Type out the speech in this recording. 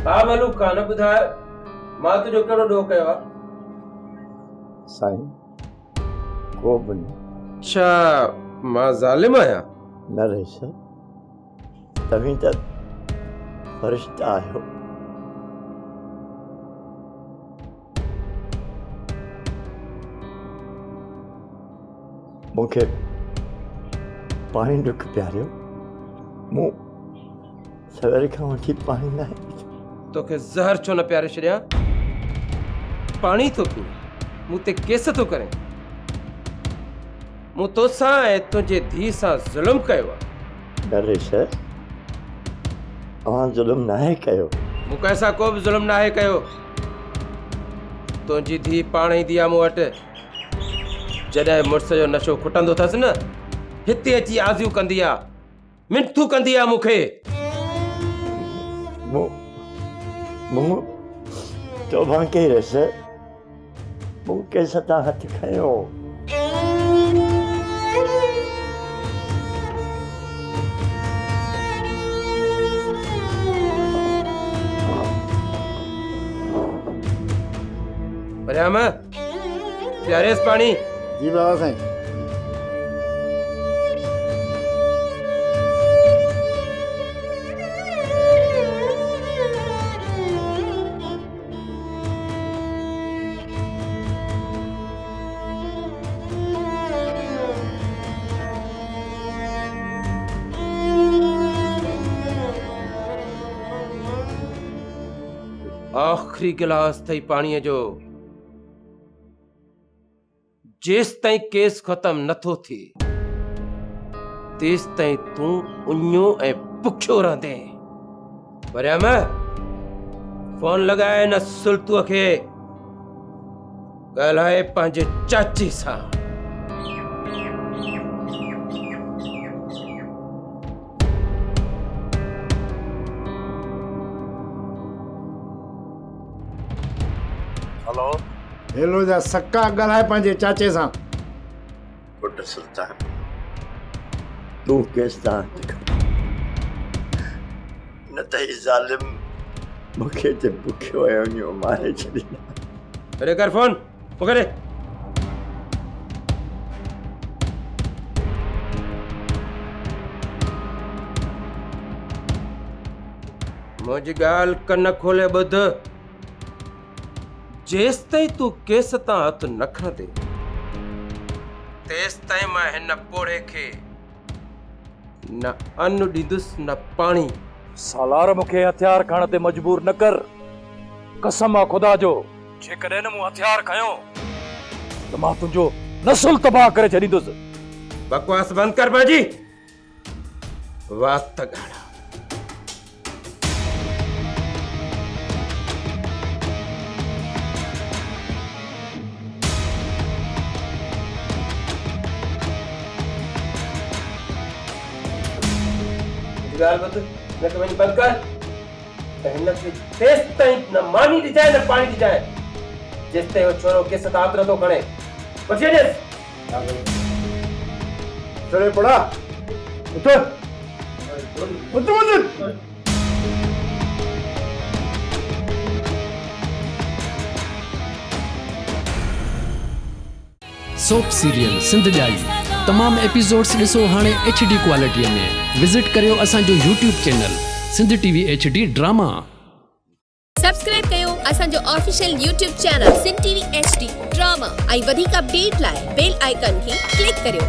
हाँ मलूक खान ॿुधाए मां तुंहिंजो कहिड़ो ॾोह कयो आहे? साईं को बि न। छा मां ज़ालिम आहियां? नरेश तव्हीं त फ़रिश्ता आहियो। मूंखे पाणी ॾुख पियारियो। मूं सवेर खां वठी पाणी न तोखे ज़हर छो न पियारे छॾियां? पाणी थो पी, मूं ते केस थो करे। मूं तोसां ऐं तुंहिंजे धीउ सां ज़ुल्म कयो आहे। नरेश तव्हां ज़ुल्म नाहे कयो। मूं कंहिंसां को बि ज़ुल्म नाहे कयो। तुंहिंजी धीउ पाण ईंदी आहे मूं वटि जॾहिं मुड़ुस जो नशो खुटंदो अथसि न, हिते अची आज़ियूं कंदी आहे, मिनथू कंदी आहे मूंखे। मूं तौबा कई रहियसि, मूं कंहिं सां हथ खयो। मरियाम प्यारेस पाणी। जी बाबा साईं। आखिरी गिलास थई पाणीअ जो। जेस ताईं केस खत्म नथो थिए तेस ताईं तूं उञो ऐं बुखियो रहंदे। मरियम फोन लॻाए न सुल्तूअ खे, ॻाल्हाए पंहिंजे चाची सां। हेलो हेलो जा सक्का ॻाल्हाए पंहिंजे चाचे सां। पुट सुल्तान तूं केस तां न त ही ज़ालिम मूंखे ते बुखियो ऐं उञो मारे छॾींदा। अरे कर फोन पकड़े। मुंहिंजी ॻाल्हि कन खोले ॿुध। जेस ताईं तूं केस तां हथ न खणंदे तेस ताईं मां हिन पोड़े खे न अन्न ॾींदुसि न पाणी। सालार मूंखे हथियार खणण ते मजबूर न कर। कसम आहे ख़ुदा जो, जेकॾहिं न मूं हथियार खयो त मां तुंहिंजो नसुल तबाह करे छॾींदुसि। बकवास बंदि कर पंहिंजी। वात ॻाढ़ा। ॻाल्हि ॿुध, हिनखे वञी बंदि कर त हिनखे तेस ताईं न मानी ॾिजाए न पाणी ॾिजाए जेसि ताईं उहो छोरो केस तां हथ नथो खणे। वठी वञेसि। चले पड़ा उठ उठ उठ। सोप सीरियल सिंध ॼाई तमाम एपिसोड्स ॾिसो हाणे HD क्वालिटीअ में। विजिट करियो असांजो YouTube channel Sindh TV HD drama. Subscribe कयो असांजो official YouTube channel Sindh TV HD drama ऐं वधीक अपडेट लाइ बेल आइकन खे क्लिक करियो।